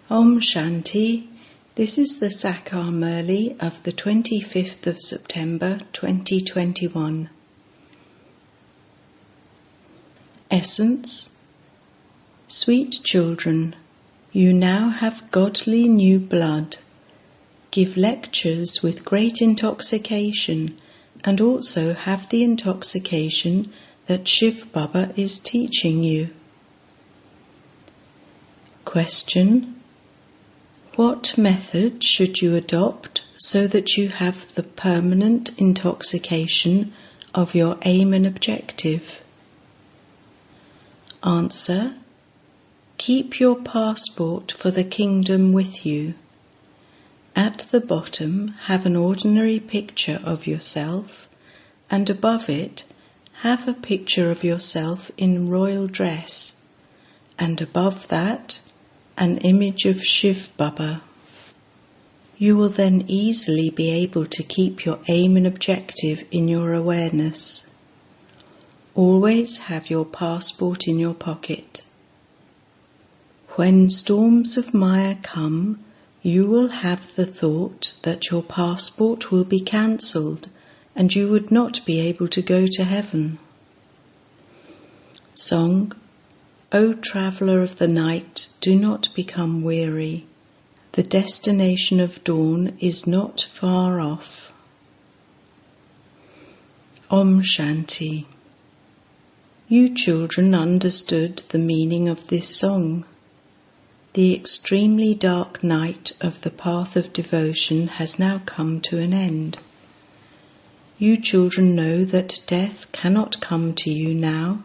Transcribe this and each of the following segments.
Om Shanti. This is the Sachin Murli of the 25th of September 2021. Essence. Sweet children, you now have godly new blood. Give lectures with great intoxication, and also have the intoxication that Shiv Baba is teaching you. Question. What method should you adopt so that you have the permanent intoxication of your aim and objective? Answer. Keep your passport for the kingdom with you. At the bottom, have an ordinary picture of yourself, and above it, have a picture of yourself in royal dress, and above that, an image of Shiv Baba. You will then easily be able to keep your aim and objective in your awareness. Always have your passport in your pocket. When storms of Maya come, you will have the thought that your passport will be cancelled and you would not be able to go to heaven. Song. O traveller of the night, do not become weary. The destination of dawn is not far off. Om Shanti. You children understood the meaning of this song. The extremely dark night of the path of devotion has now come to an end. You children know that death cannot come to you now.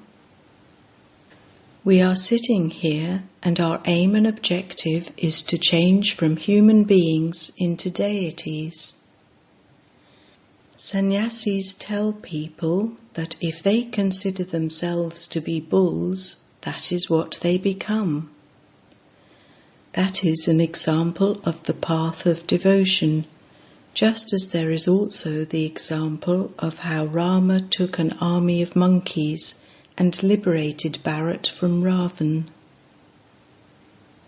We are sitting here and our aim and objective is to change from human beings into deities. Sannyasis tell people that if they consider themselves to be bulls, that is what they become. That is an example of the path of devotion, just as there is also the example of how Rama took an army of monkeys and liberated Bharat from Ravan.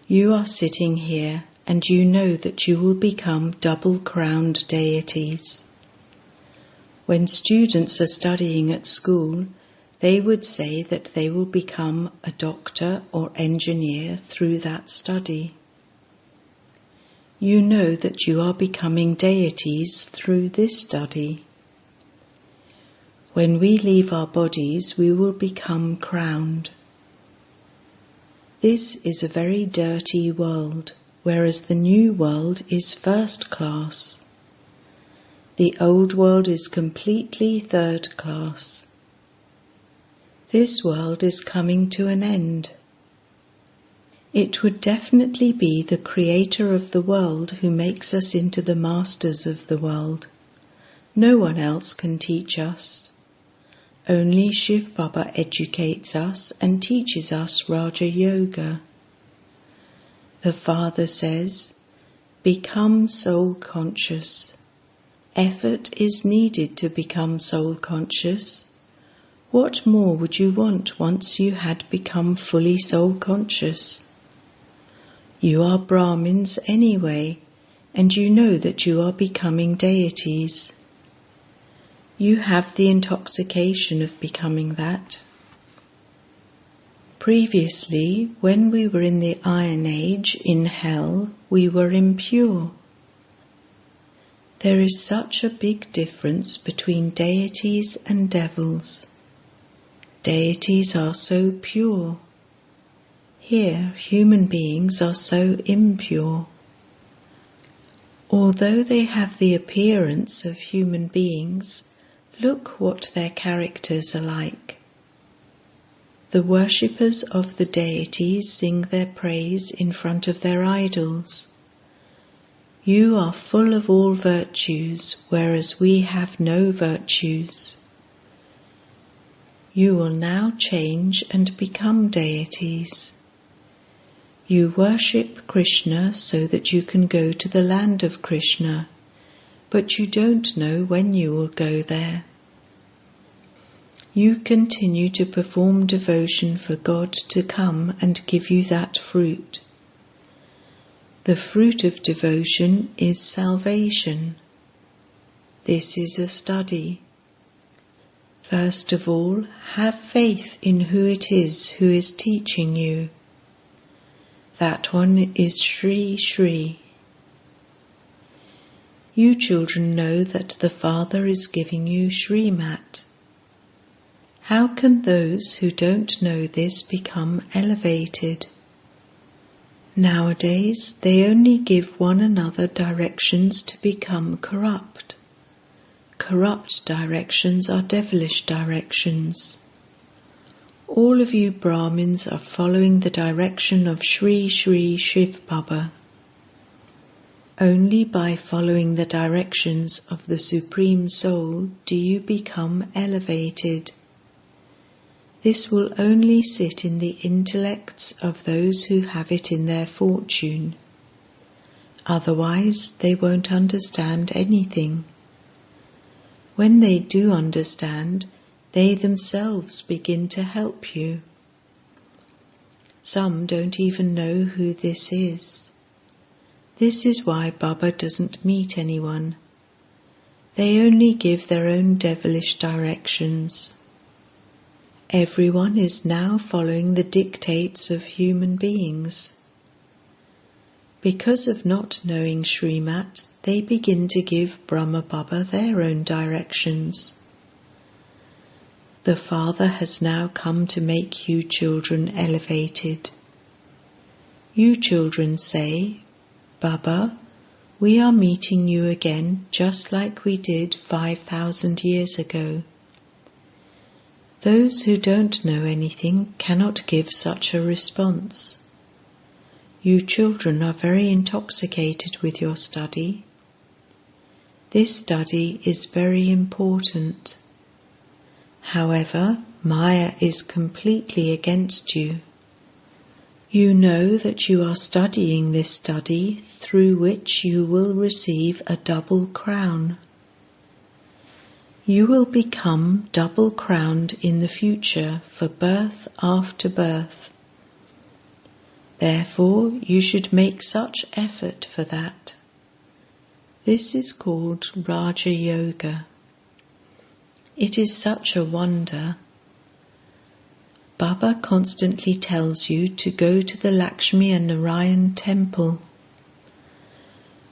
You are sitting here and you know that you will become double-crowned deities. When students are studying at school, they would say that they will become a doctor or engineer through that study. You know that you are becoming deities through this study. When we leave our bodies, we will become crowned. This is a very dirty world, whereas the new world is first class. The old world is completely third class. This world is coming to an end. It would definitely be the creator of the world who makes us into the masters of the world. No one else can teach us. Only Shiv Baba educates us and teaches us Raja Yoga. The Father says, become soul conscious. Effort is needed to become soul conscious. What more would you want once you had become fully soul conscious? You are Brahmins anyway, and you know that you are becoming deities. You have the intoxication of becoming that. Previously, when we were in the Iron Age in hell, we were impure. There is such a big difference between deities and devils. Deities are so pure. Here, human beings are so impure. Although they have the appearance of human beings, look what their characters are like. The worshippers of the deities sing their praise in front of their idols. You are full of all virtues, whereas we have no virtues. You will now change and become deities. You worship Krishna so that you can go to the land of Krishna, but you don't know when you will go there. You continue to perform devotion for God to come and give you that fruit. The fruit of devotion is salvation. This is a study. First of all, have faith in who it is who is teaching you. That one is Shri Shri. You children know that the Father is giving you Shrimat. How can those who don't know this become elevated? Nowadays, they only give one another directions to become corrupt. Corrupt directions are devilish directions. All of you Brahmins are following the direction of Shri Shri Shiv Baba. Only by following the directions of the Supreme Soul do you become elevated. This will only sit in the intellects of those who have it in their fortune. Otherwise, they won't understand anything. When they do understand, they themselves begin to help you. Some don't even know who this is. This is why Baba doesn't meet anyone. They only give their own devilish directions. Everyone is now following the dictates of human beings. Because of not knowing Shrimat, they begin to give Brahma Baba their own directions. The Father has now come to make you children elevated. You children say, Baba, we are meeting you again just like we did 5,000 years ago. Those who don't know anything cannot give such a response. You children are very intoxicated with your study. This study is very important. However, Maya is completely against you. You know that you are studying this study through which you will receive a double crown. You will become double crowned in the future for birth after birth. Therefore, you should make such effort for that. This is called Raja Yoga. It is such a wonder. Baba constantly tells you to go to the Lakshmi and Narayan temple.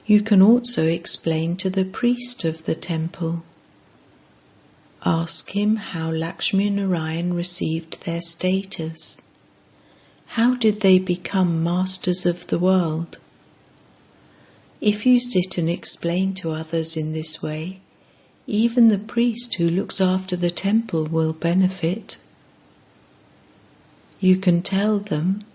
You can also explain to the priest of the temple. Ask him how Lakshmi and Narayan received their status. How did they become masters of the world? If you sit and explain to others in this way, even the priest who looks after the temple will benefit. You can tell them,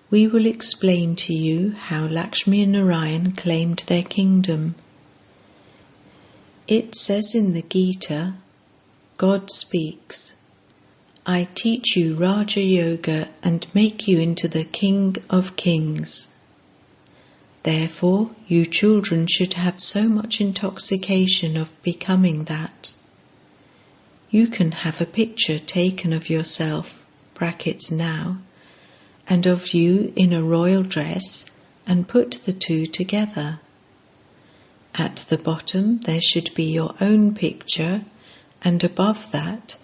we will explain to you how Lakshmi and Narayan claimed their kingdom. It says in the Gita, God speaks, I teach you Raja Yoga and make you into the King of Kings. Therefore, you children should have so much intoxication of becoming that. You can have a picture taken of yourself, brackets now, and of you in a royal dress and put the two together. At the bottom there should be your own picture, and above that,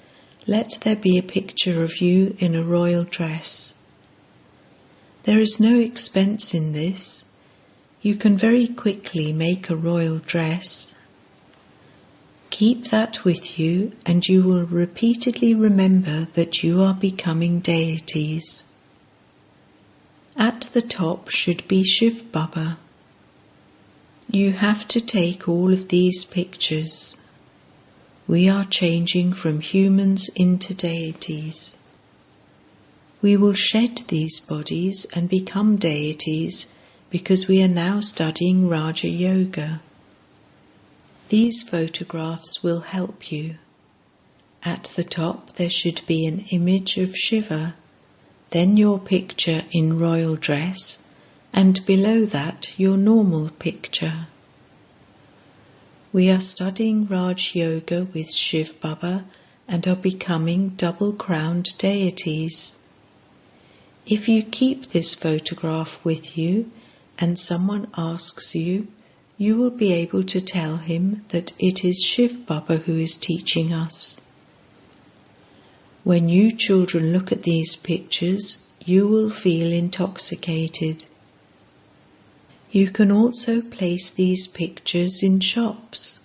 let there be a picture of you in a royal dress. There is no expense in this. You can very quickly make a royal dress. Keep that with you, and you will repeatedly remember that you are becoming deities. At the top should be Shiv Baba. You have to take all of these pictures. We are changing from humans into deities. We will shed these bodies and become deities because we are now studying Raja Yoga. These photographs will help you. At the top there should be an image of Shiva, then your picture in royal dress, and below that your normal picture. We are studying Raj Yoga with Shiv Baba and are becoming double-crowned deities. If you keep this photograph with you and someone asks you, you will be able to tell him that it is Shiv Baba who is teaching us. When you children look at these pictures, you will feel intoxicated. You can also place these pictures in shops.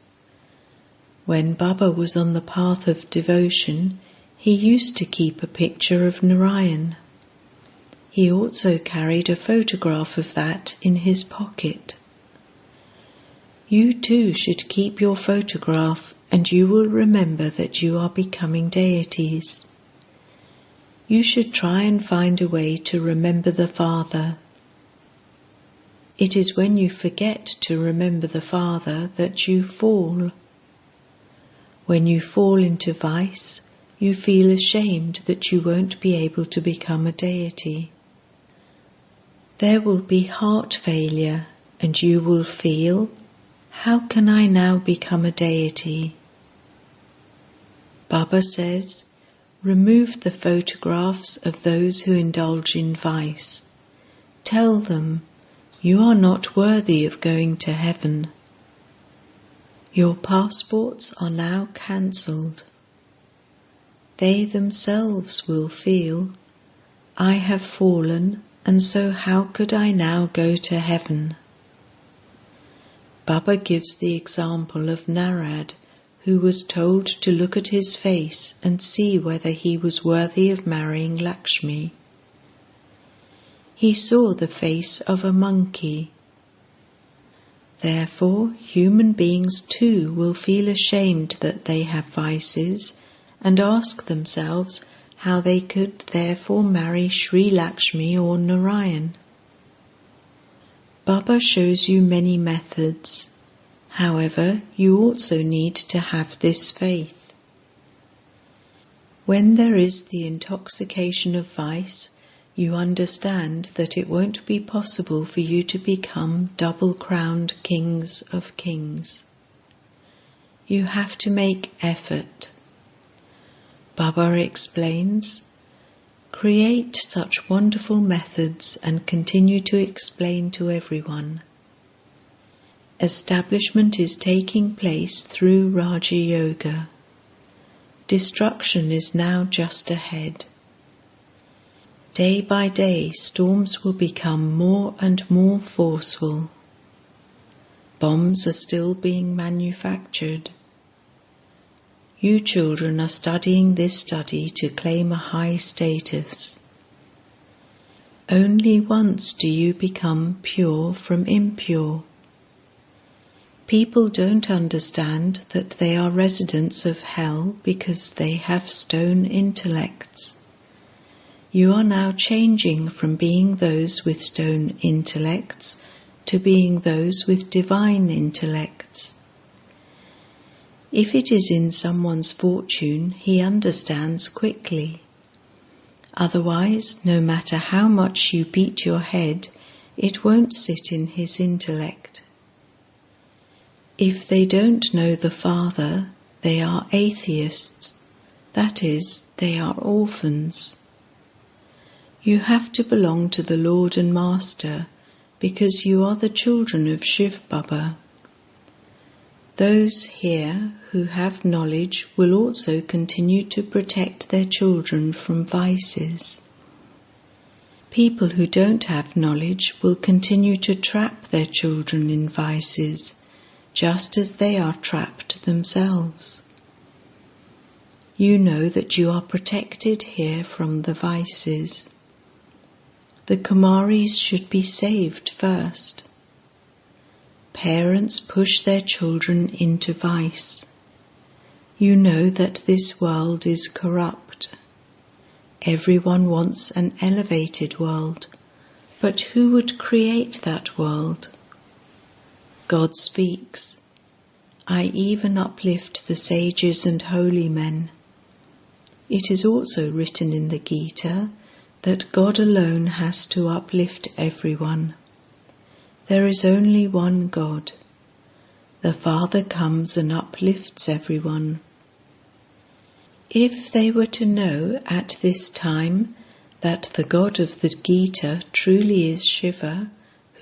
When Baba was on the path of devotion, he used to keep a picture of Narayan. He also carried a photograph of that in his pocket. You too should keep your photograph, and you will remember that you are becoming deities. You should try and find a way to remember the Father. It is when you forget to remember the Father that you fall. When you fall into vice, you feel ashamed that you won't be able to become a deity. There will be heart failure, and you will feel, how can I now become a deity? Baba says, remove the photographs of those who indulge in vice. Tell them, you are not worthy of going to heaven. Your passports are now cancelled. They themselves will feel, I have fallen, and so how could I now go to heaven? Baba gives the example of Narad, who was told to look at his face and see whether he was worthy of marrying Lakshmi. He saw the face of a monkey. Therefore, human beings too will feel ashamed that they have vices and ask themselves how they could therefore marry Sri Lakshmi or Narayan. Baba shows you many methods. However, you also need to have this faith. When there is the intoxication of vice, you understand that it won't be possible for you to become double-crowned kings of kings. You have to make effort. Baba explains, create such wonderful methods and continue to explain to everyone. Establishment is taking place through Raja Yoga. Destruction is now just ahead. Day by day, storms will become more and more forceful. Bombs are still being manufactured. You children are studying this study to claim a high status. Only once do you become pure from impure. People don't understand that they are residents of hell because they have stone intellects. You are now changing from being those with stone intellects to being those with divine intellects. If it is in someone's fortune, he understands quickly. Otherwise, no matter how much you beat your head, it won't sit in his intellect. If they don't know the Father, they are atheists. That is, they are orphans. You have to belong to the Lord and Master because you are the children of Shiv Baba. Those here who have knowledge will also continue to protect their children from vices. People who don't have knowledge will continue to trap their children in vices, just as they are trapped themselves. You know that you are protected here from the vices. The Kumaris should be saved first. Parents push their children into vice. You know that this world is corrupt. Everyone wants an elevated world, but who would create that world? God speaks, I even uplift the sages and holy men. It is also written in the Gita that God alone has to uplift everyone. There is only one God. The Father comes and uplifts everyone. If they were to know at this time that the God of the Gita truly is Shiva,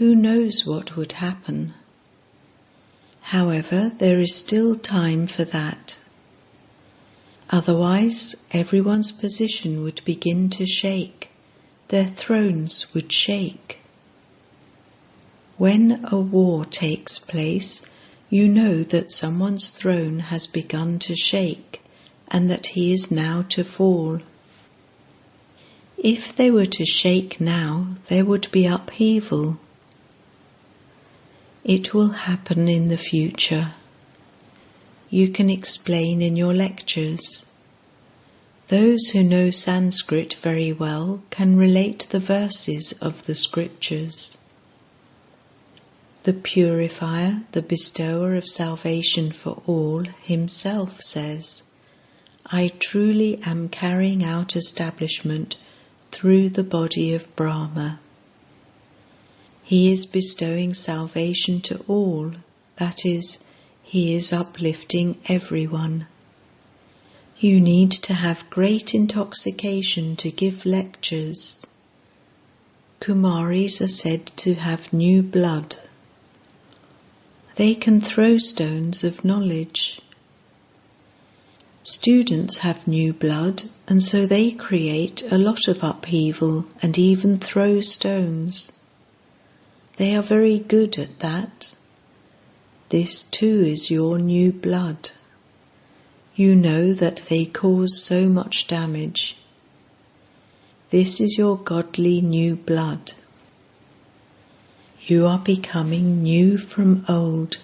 who knows what would happen? However, there is still time for that. Otherwise, everyone's position would begin to shake, their thrones would shake. When a war takes place, you know that someone's throne has begun to shake and that he is now to fall. If they were to shake now, there would be upheaval. It will happen in the future. You can explain in your lectures. Those who know Sanskrit very well can relate the verses of the scriptures. The purifier, the bestower of salvation for all, himself says, I truly am carrying out establishment through the body of Brahma. He is bestowing salvation to all, that is, he is uplifting everyone. You need to have great intoxication to give lectures. Kumaris are said to have new blood. They can throw stones of knowledge. Students have new blood, and so they create a lot of upheaval and even throw stones. They are very good at that. This too is your new blood. You know that they cause so much damage. This is your godly new blood. You are becoming new from old.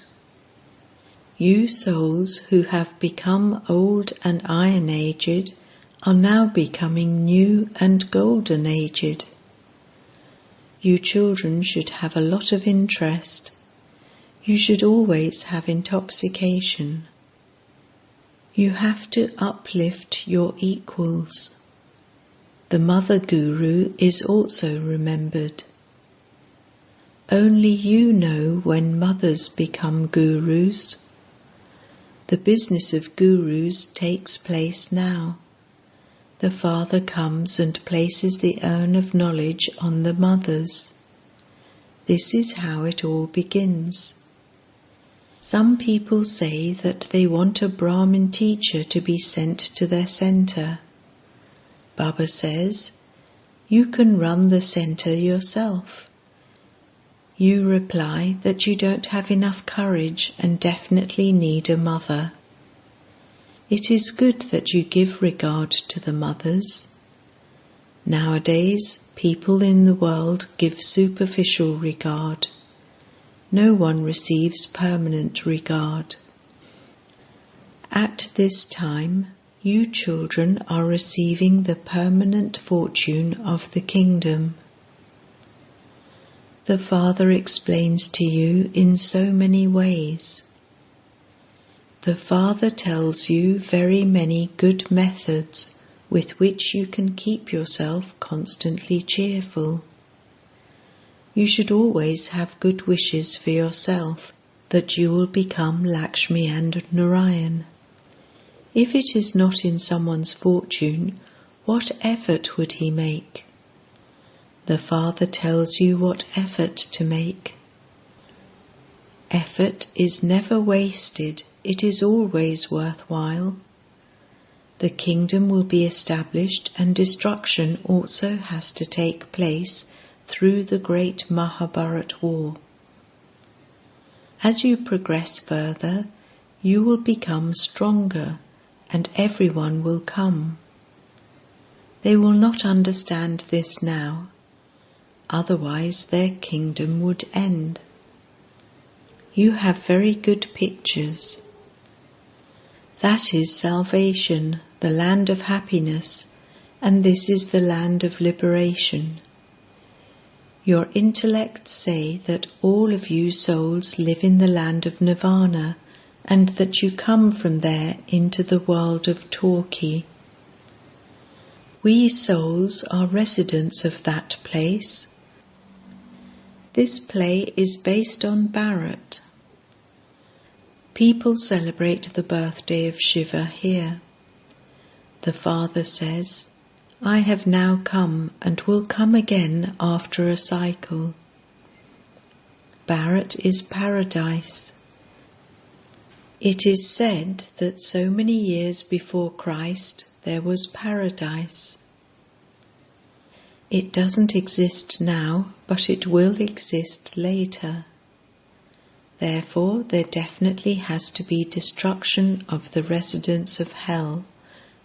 You souls who have become old and iron-aged are now becoming new and golden-aged. You children should have a lot of interest. You should always have intoxication. You have to uplift your equals. The Mother Guru is also remembered. Only you know when mothers become gurus. The business of gurus takes place now. The father comes and places the urn of knowledge on the mothers. This is how it all begins. Some people say that they want a Brahmin teacher to be sent to their centre. Baba says, you can run the centre yourself. You reply that you don't have enough courage and definitely need a mother. It is good that you give regard to the mothers. Nowadays, people in the world give superficial regard. No one receives permanent regard. At this time, you children are receiving the permanent fortune of the kingdom. The Father explains to you in so many ways. The Father tells you very many good methods with which you can keep yourself constantly cheerful. You should always have good wishes for yourself, that you will become Lakshmi and Narayan. If it is not in someone's fortune, what effort would he make? The Father tells you what effort to make. Effort is never wasted, it is always worthwhile. The kingdom will be established and destruction also has to take place through the great Mahabharat war. As you progress further, you will become stronger and everyone will come. They will not understand this now. Otherwise their kingdom would end. You have very good pictures. That is salvation, the land of happiness, and this is the land of liberation. Your intellects say that all of you souls live in the land of nirvana, and that you come from there into the world of Torquay. We souls are residents of that place. This play is based on Bharat. People celebrate the birthday of Shiva here. The Father says, I have now come and will come again after a cycle. Bharat is paradise. It is said that so many years before Christ there was paradise. It doesn't exist now, but it will exist later. Therefore, there definitely has to be destruction of the residents of hell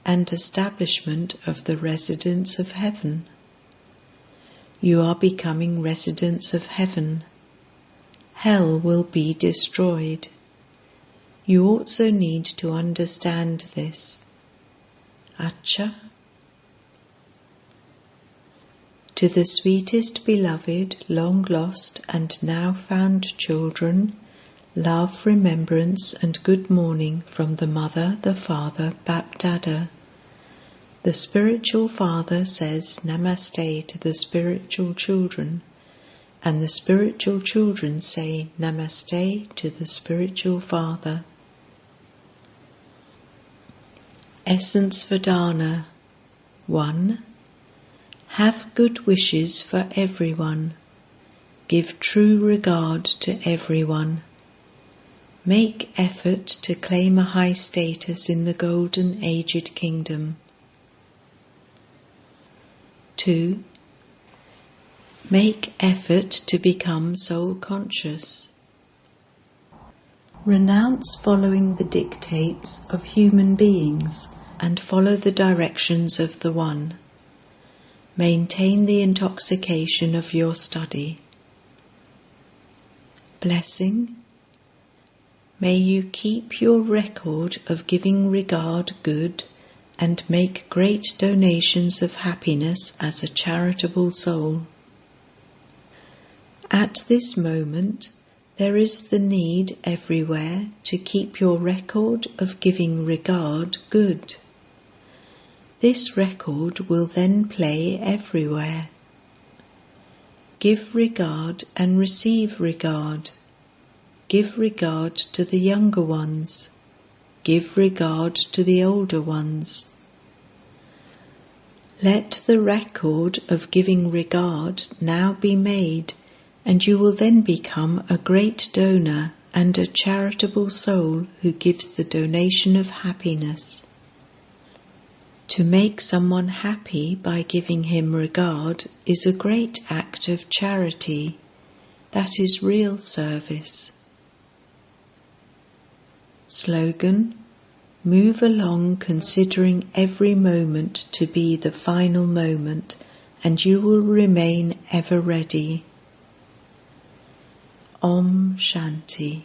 and establishment of the residents of heaven. You are becoming residents of heaven. Hell will be destroyed. You also need to understand this. Acha. To the sweetest beloved, long lost and now found children, love, remembrance and good morning from the Mother, the Father, BaapDada. The spiritual father says Namaste to the spiritual children, and the spiritual children say Namaste to the spiritual father. Essence Vedana 1. Have good wishes for everyone. Give true regard to everyone. Make effort to claim a high status in the golden aged kingdom. 2. Make effort to become soul conscious. Renounce following the dictates of human beings and follow the directions of the One. Maintain the intoxication of your study. Blessing. May you keep your record of giving regard good and make great donations of happiness as a charitable soul. At this moment, there is the need everywhere to keep your record of giving regard good. This record will then play everywhere. Give regard and receive regard. Give regard to the younger ones. Give regard to the older ones. Let the record of giving regard now be made, and you will then become a great donor and a charitable soul who gives the donation of happiness. To make someone happy by giving him regard is a great act of charity. That is real service. Slogan: move along considering every moment to be the final moment, and you will remain ever ready. Om Shanti.